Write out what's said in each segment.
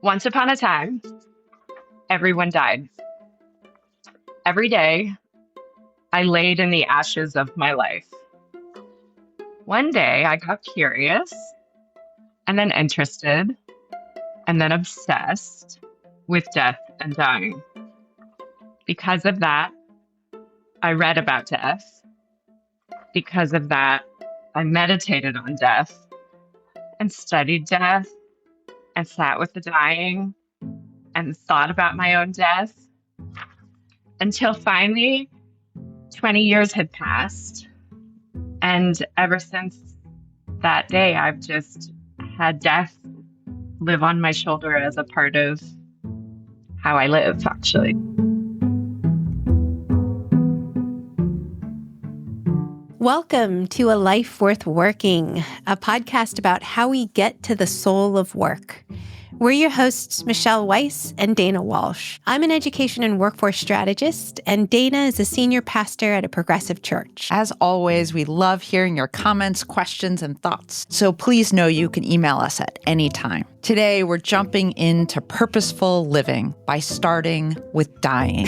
Once upon a time, everyone died. Every day, I laid in the ashes of my life. One day, I got curious, and then interested, and then obsessed with death and dying. Because of that, I read about death. Because of that, I meditated on death and studied death and sat with the dying and thought about my own death until finally 20 years had passed. And ever since that day, I've just had death live on my shoulder as a part of how I live, actually. Welcome to A Life Worth Working, a podcast about how we get to the soul of work. We're your hosts, Michelle Weise and Dana Walsh. I'm an education and workforce strategist, and Dana is a senior pastor at a progressive church. As always, we love hearing your comments, questions, and thoughts. So please know you can email us at any time. Today, we're jumping into purposeful living by starting with dying.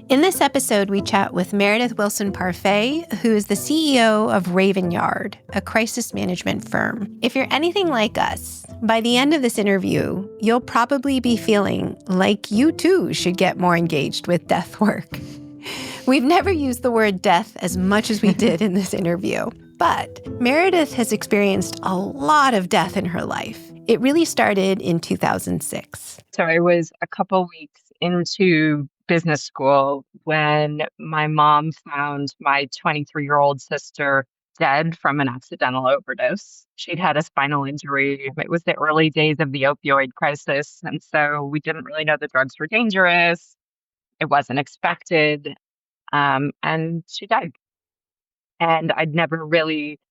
In this episode, we chat with Meredith Wilson Parfet, who is the CEO of Raven Yard, a crisis management firm. If you're anything like us, by the end of this interview, you'll probably be feeling like you too should get more engaged with death work. We've never used the word death as much as we did in this interview, but Meredith has experienced a lot of death in her life. It really started in 2006. So I was a couple weeks into business school when my mom found my 23-year-old sister dead from an accidental overdose. She'd had a spinal injury. It was the early days of the opioid crisis. And so we didn't really know the drugs were dangerous. It wasn't expected. And she died. And I'd never really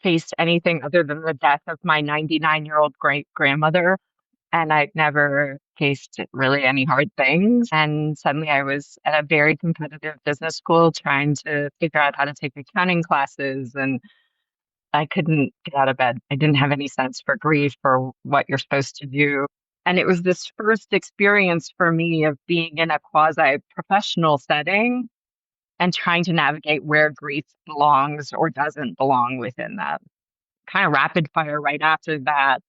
faced anything other than the death of my 99-year-old great-grandmother. And I'd never faced really any hard things. And suddenly I was at a very competitive business school trying to figure out how to take accounting classes. And I couldn't get out of bed. I didn't have any sense for grief or what you're supposed to do. And it was this first experience for me of being in a quasi-professional setting and trying to navigate where grief belongs or doesn't belong within that. Kind of rapid fire right after that.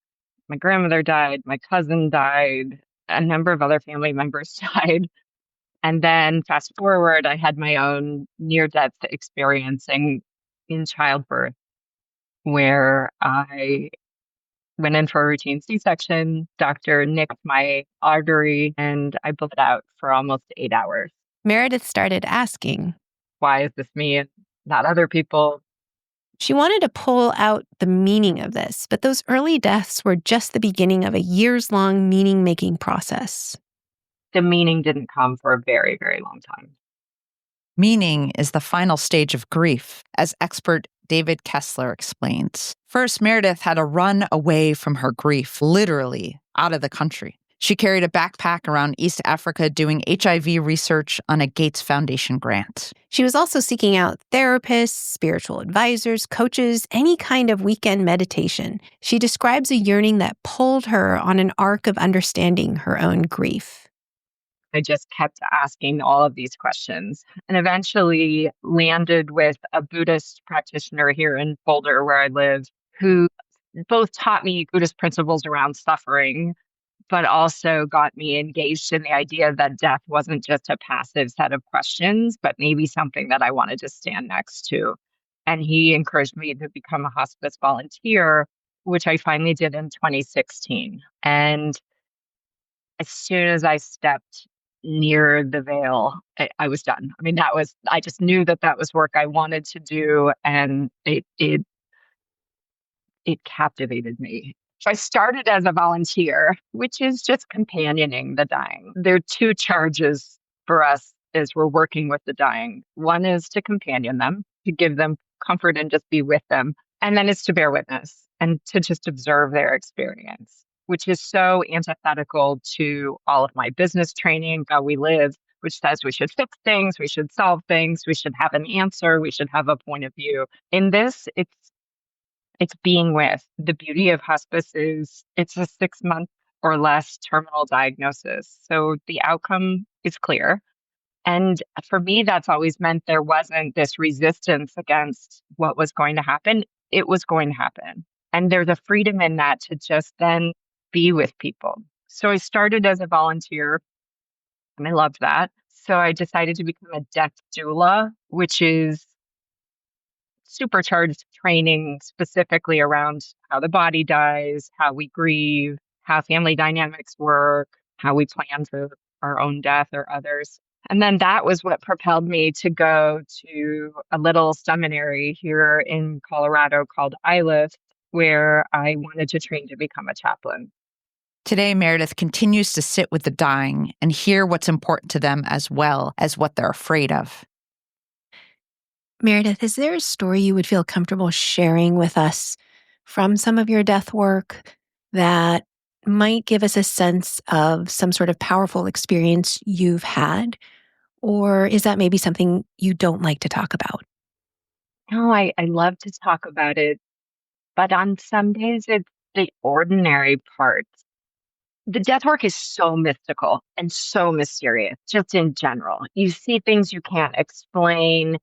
My grandmother died, my cousin died, a number of other family members died. And then fast forward, I had my own near-death experience in childbirth, where I went in for a routine C-section. Doctor nicked my artery, and I bled out for almost 8 hours. Meredith started asking, why is this me and not other people? She wanted to pull out the meaning of this, but those early deaths were just the beginning of a years-long meaning-making process. The meaning didn't come for a very, very long time. Meaning is the final stage of grief, as expert David Kessler explains. First, Meredith had to run away from her grief, literally out of the country. She carried a backpack around East Africa doing HIV research on a Gates Foundation grant. She was also seeking out therapists, spiritual advisors, coaches, any kind of weekend meditation. She describes a yearning that pulled her on an arc of understanding her own grief. I just kept asking all of these questions and eventually landed with a Buddhist practitioner here in Boulder, where I live, who both taught me Buddhist principles around suffering, but also got me engaged in the idea that death wasn't just a passive set of questions, but maybe something that I wanted to stand next to. And he encouraged me to become a hospice volunteer, which I finally did in 2016. And as soon as I stepped near the veil, I was done. I mean, I just knew that was work I wanted to do, and it captivated me. So I started as a volunteer, which is just companioning the dying. There are two charges for us as we're working with the dying. One is to companion them, to give them comfort and just be with them. And then it's to bear witness and to just observe their experience, which is so antithetical to all of my business training, how we live, which says we should fix things, we should solve things, we should have an answer, we should have a point of view. In this, It's being with. The beauty of hospice is it's a 6-month or less terminal diagnosis. So the outcome is clear. And for me, that's always meant there wasn't this resistance against what was going to happen. It was going to happen. And there's a freedom in that to just then be with people. So I started as a volunteer and I loved that. So I decided to become a death doula, which is supercharged training specifically around how the body dies, how we grieve, how family dynamics work, how we plan for our own death or others. And then that was what propelled me to go to a little seminary here in Colorado called Iliff, where I wanted to train to become a chaplain. Today, Meredith continues to sit with the dying and hear what's important to them as well as what they're afraid of. Meredith, is there a story you would feel comfortable sharing with us from some of your death work that might give us a sense of some sort of powerful experience you've had? Or is that maybe something you don't like to talk about? No, I love to talk about it, but on some days it's the ordinary parts. The death work is so mystical and so mysterious, just in general. You see things you can't explain,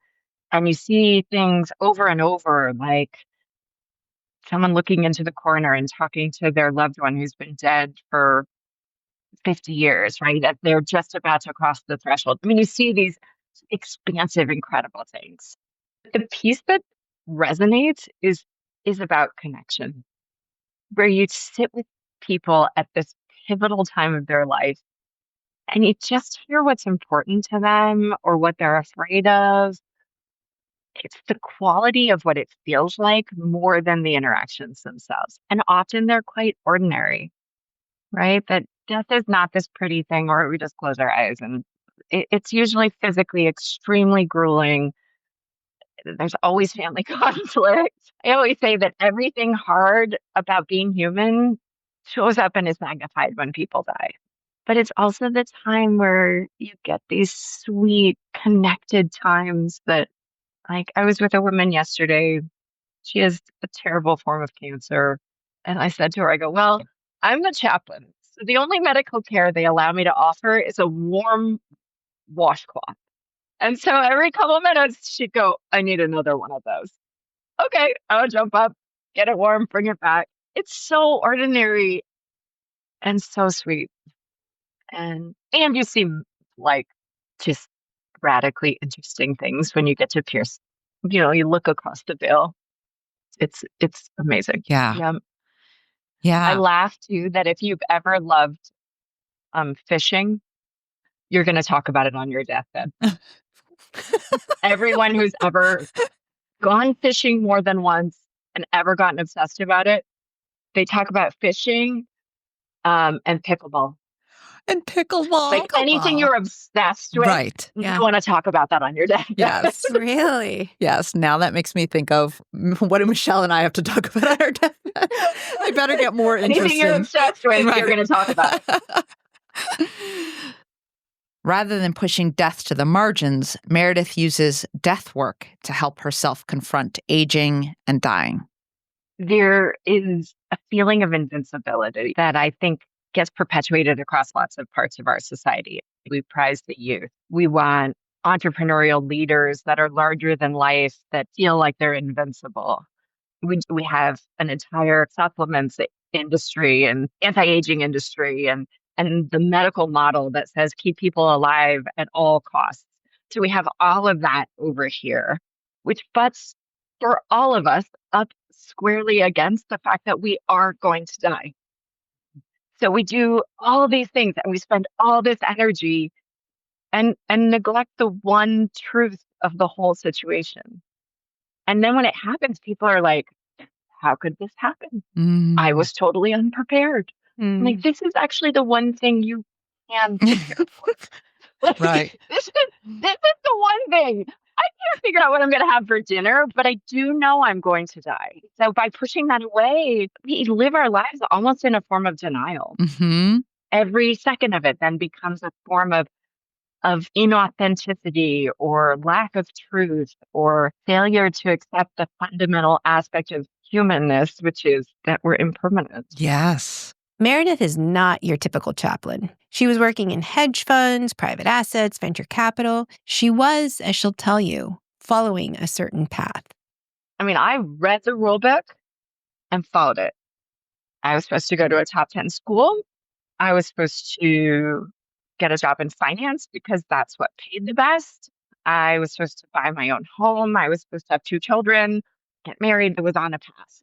and you see things over and over, like someone looking into the corner and talking to their loved one who's been dead for 50 years, right? As they're just about to cross the threshold. I mean, you see these expansive, incredible things. The piece that resonates is about connection, where you sit with people at this pivotal time of their life and you just hear what's important to them or what they're afraid of. It's the quality of what it feels like more than the interactions themselves. And often they're quite ordinary, right? That death is not this pretty thing where we just close our eyes and it's usually physically extremely grueling. There's always family conflict. I always say that everything hard about being human shows up and is magnified when people die. But it's also the time where you get these sweet, connected times that, like, I was with a woman yesterday. She has a terrible form of cancer. And I said to her, I go, well, I'm the chaplain. So the only medical care they allow me to offer is a warm washcloth. And so every couple of minutes, she'd go, I need another one of those. Okay, I'll jump up, get it warm, bring it back. It's so ordinary and so sweet. And you see like just radically interesting things when you get to pierce. You look across the veil. It's amazing. Yeah. Yeah. Yeah. I laugh too that if you've ever loved fishing, you're going to talk about it on your deathbed. Everyone who's ever gone fishing more than once and ever gotten obsessed about it, they talk about fishing and pickleball. And pickleball. Like anything you're obsessed with, right. You want to talk about that on your deathbed. Yes. Really? Yes. Now that makes me think of what do Michelle and I have to talk about on our deathbed. I better get more interested. Anything you're obsessed with, right. You're going to talk about. Rather than pushing death to the margins, Meredith uses death work to help herself confront aging and dying. There is a feeling of invincibility that I think gets perpetuated across lots of parts of our society. We prize the youth. We want entrepreneurial leaders that are larger than life, that feel like they're invincible. We have an entire supplements industry and anti-aging industry and the medical model that says keep people alive at all costs. So we have all of that over here, which butts for all of us up squarely against the fact that we are going to die. So we do all these things and we spend all this energy and neglect the one truth of the whole situation. And then when it happens, people are like, how could this happen? I was totally unprepared. Like, this is actually the one thing you can prepare for. Like, right. This is the one thing. I can't figure out what I'm going to have for dinner, but I do know I'm going to die. So by pushing that away, we live our lives almost in a form of denial. Mm-hmm. Every second of it then becomes a form of inauthenticity or lack of truth or failure to accept the fundamental aspect of humanness, which is that we're impermanent. Yes. Meredith is not your typical chaplain. She was working in hedge funds, private assets, venture capital. She was, as she'll tell you, following a certain path. I mean, I read the rule book and followed it. I was supposed to go to a top 10 school. I was supposed to get a job in finance because that's what paid the best. I was supposed to buy my own home. I was supposed to have 2 children, get married. I was on a path.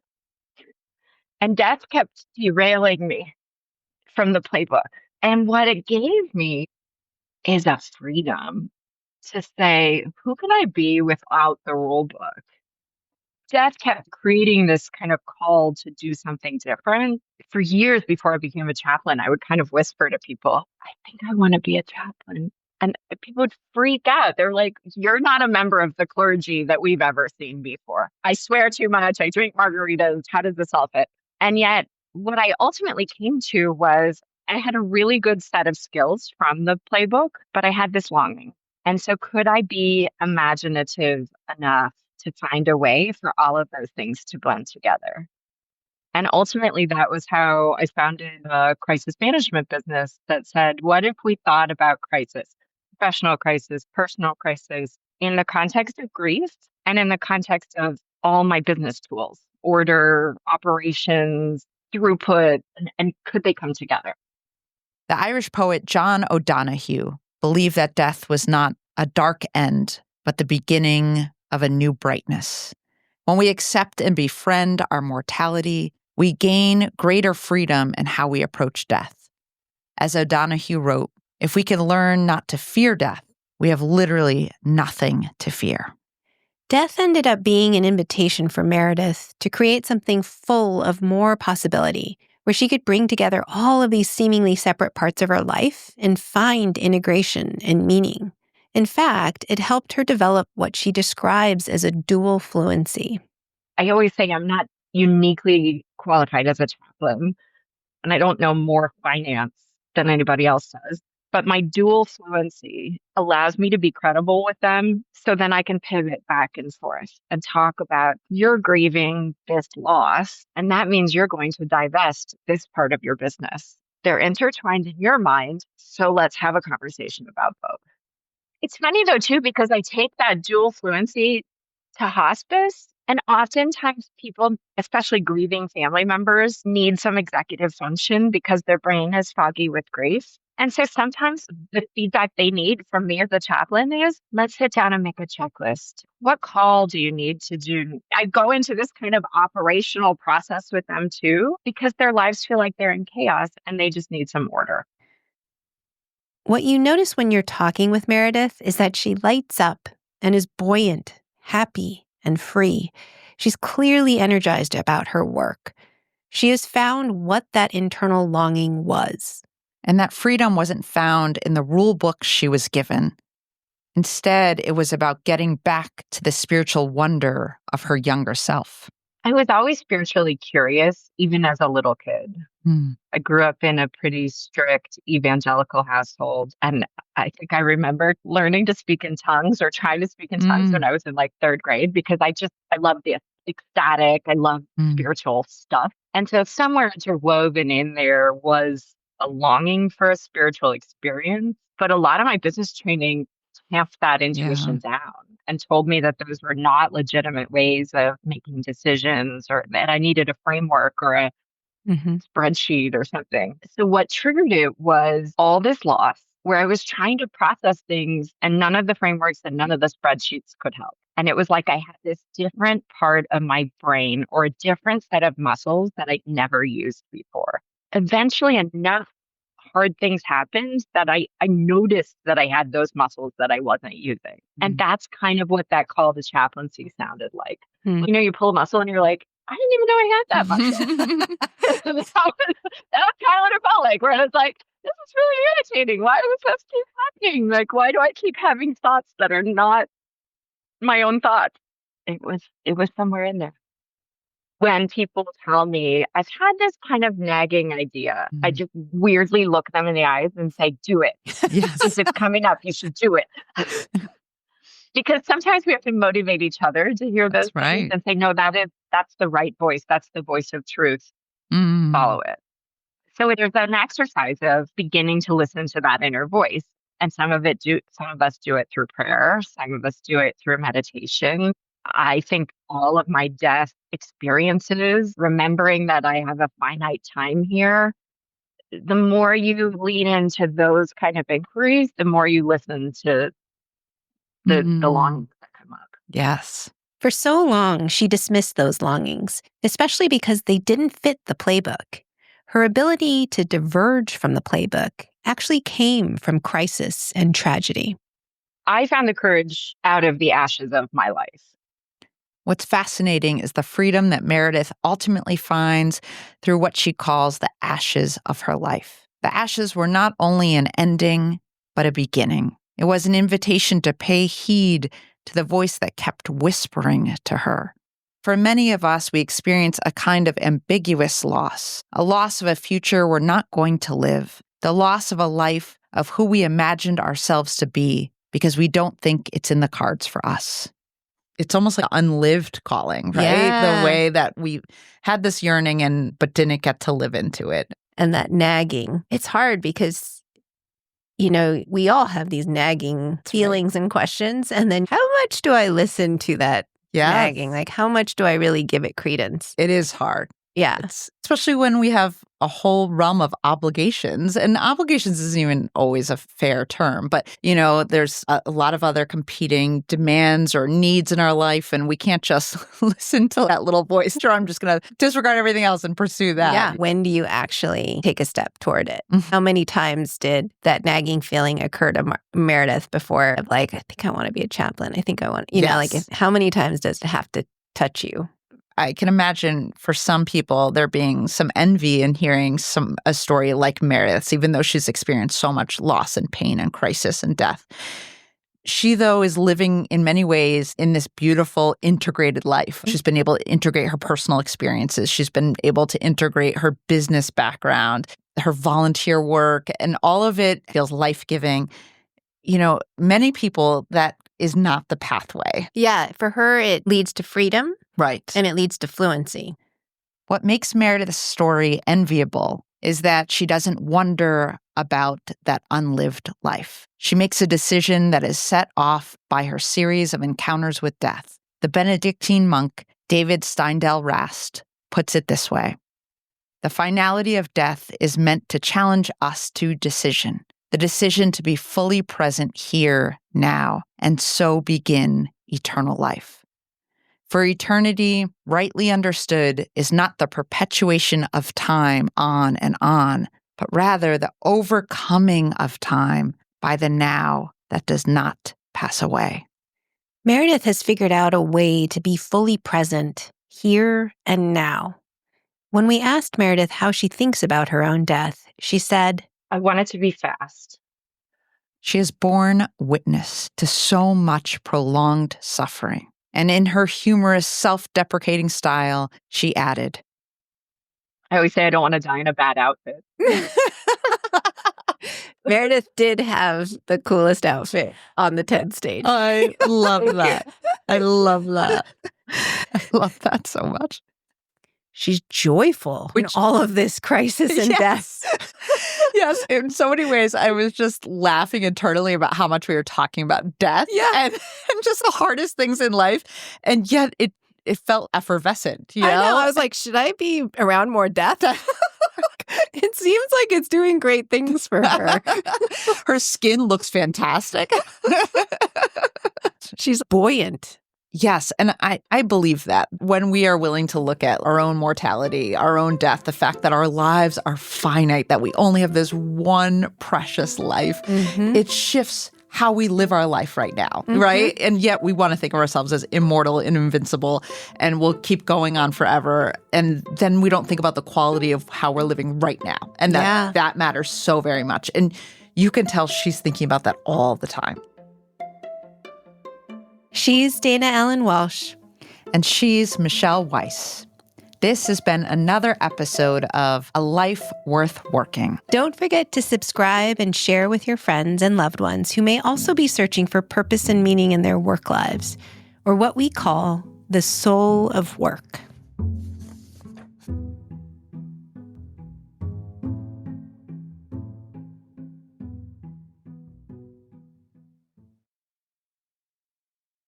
And death kept derailing me from the playbook. And what it gave me is a freedom to say, who can I be without the rule book? Death kept creating this kind of call to do something different. For years before I became a chaplain, I would kind of whisper to people, I think I want to be a chaplain. And people would freak out. They're like, you're not a member of the clergy that we've ever seen before. I swear too much. I drink margaritas. How does this all fit? And yet, what I ultimately came to was I had a really good set of skills from the playbook, but I had this longing. And so, could I be imaginative enough to find a way for all of those things to blend together? And ultimately, that was how I founded a crisis management business that said, what if we thought about crisis, professional crisis, personal crisis, in the context of grief and in the context of all my business tools, order, operations, throughput, and could they come together? The Irish poet John O'Donoghue believed that death was not a dark end, but the beginning of a new brightness. When we accept and befriend our mortality, we gain greater freedom in how we approach death. As O'Donoghue wrote, if we can learn not to fear death, we have literally nothing to fear. Death ended up being an invitation for Meredith to create something full of more possibility, where she could bring together all of these seemingly separate parts of her life and find integration and meaning. In fact, it helped her develop what she describes as a dual fluency. I always say I'm not uniquely qualified as a chaplain, and I don't know more finance than anybody else does. But my dual fluency allows me to be credible with them so then I can pivot back and forth and talk about you're grieving this loss, and that means you're going to divest this part of your business. They're intertwined in your mind, so let's have a conversation about both. It's funny though, too, because I take that dual fluency to hospice. And oftentimes people, especially grieving family members, need some executive function because their brain is foggy with grief. And so sometimes the feedback they need from me as a chaplain is, let's sit down and make a checklist. What call do you need to do? I go into this kind of operational process with them too, because their lives feel like they're in chaos and they just need some order. What you notice when you're talking with Meredith is that she lights up and is buoyant, happy, and free. She's clearly energized about her work. She has found what that internal longing was. And that freedom wasn't found in the rule books she was given. Instead, it was about getting back to the spiritual wonder of her younger self. I was always spiritually curious, even as a little kid. I grew up in a pretty strict evangelical household. And I think I remember learning to speak in tongues or trying to speak in tongues when I was in like 3rd grade, because I love the ecstatic. I love spiritual stuff. And so somewhere interwoven in there was a longing for a spiritual experience. But a lot of my business training tamped that intuition down and told me that those were not legitimate ways of making decisions, or that I needed a framework or a spreadsheet or something. So what triggered it was all this loss where I was trying to process things and none of the frameworks and none of the spreadsheets could help. And it was like I had this different part of my brain or a different set of muscles that I'd never used before. Eventually enough hard things happened that I noticed that I had those muscles that I wasn't using. And that's kind of what that call to chaplaincy sounded like. You know, you pull a muscle and you're like, I didn't even know I had that muscle. that was kind of what it felt like, where I was like, this is really irritating. Why does this keep happening? Like, why do I keep having thoughts that are not my own thoughts? It was somewhere in there. When people tell me I've had this kind of nagging idea, I just weirdly look them in the eyes and say, do it. Yes. If it's coming up, you should do it. Because sometimes we have to motivate each other to hear those things and say, no, that is that's the right voice. That's the voice of truth. Mm. Follow it. So there's an exercise of beginning to listen to that inner voice. And some of us do it through prayer. Some of us do it through meditation. I think all of my death experiences, remembering that I have a finite time here, the more you lean into those kind of inquiries, the more you listen to the Mm. longings that come up. Yes. For so long, she dismissed those longings, especially because they didn't fit the playbook. Her ability to diverge from the playbook actually came from crisis and tragedy. I found the courage out of the ashes of my life. What's fascinating is the freedom that Meredith ultimately finds through what she calls the ashes of her life. The ashes were not only an ending, but a beginning. It was an invitation to pay heed to the voice that kept whispering to her. For many of us, we experience a kind of ambiguous loss, a loss of a future we're not going to live, the loss of a life of who we imagined ourselves to be because we don't think it's in the cards for us. It's almost like unlived calling, right? Yeah. The way that we had this yearning but didn't get to live into it. And that nagging. It's hard because, we all have these nagging feelings and questions. And then how much do I listen to that nagging? Like, how much do I really give it credence? It is hard. Yeah. Especially when we have a whole realm of obligations. And obligations isn't even always a fair term, but, there's a lot of other competing demands or needs in our life, and we can't just listen to that little voice, or I'm just going to disregard everything else and pursue that. Yeah. When do you actually take a step toward it? How many times did that nagging feeling occur to Meredith before, like, I think I want to be a chaplain. I think I want, how many times does it have to touch you? I can imagine for some people there being some envy in hearing a story like Meredith's, even though she's experienced so much loss and pain and crisis and death. She, though, is living in many ways in this beautiful integrated life. She's been able to integrate her personal experiences. She's been able to integrate her business background, her volunteer work, and all of it feels life-giving. Many people, that is not the pathway. Yeah, for her, it leads to freedom. Right. And it leads to fluency. What makes Meredith's story enviable is that she doesn't wonder about that unlived life. She makes a decision that is set off by her series of encounters with death. The Benedictine monk, David Steindl Rast, puts it this way: the finality of death is meant to challenge us to decision, the decision to be fully present here, now, and so begin eternal life. For eternity, rightly understood, is not the perpetuation of time on, but rather the overcoming of time by the now that does not pass away. Meredith has figured out a way to be fully present here and now. When we asked Meredith how she thinks about her own death, she said, I want it to be fast. She has borne witness to so much prolonged suffering. And in her humorous, self-deprecating style, she added, I always say I don't want to die in a bad outfit. Meredith did have the coolest outfit on the TED stage. I love that. I love that. I love that so much. She's joyful in all of this crisis and death. Yes, in so many ways, I was just laughing internally about how much we were talking about death and just the hardest things in life. And yet it felt effervescent. I know. I was like, should I be around more death? It seems like it's doing great things for her. Her skin looks fantastic. She's buoyant. Yes, and I believe that when we are willing to look at our own mortality, our own death, the fact that our lives are finite, that we only have this one precious life, it shifts how we live our life right now, right? And yet we want to think of ourselves as immortal and invincible, and we'll keep going on forever. And then we don't think about the quality of how we're living right now. And that matters so very much. And you can tell she's thinking about that all the time. She's Dana Ellen Walsh. And she's Michelle Weise. This has been another episode of A Life Worth Working. Don't forget to subscribe and share with your friends and loved ones who may also be searching for purpose and meaning in their work lives, or what we call the soul of work.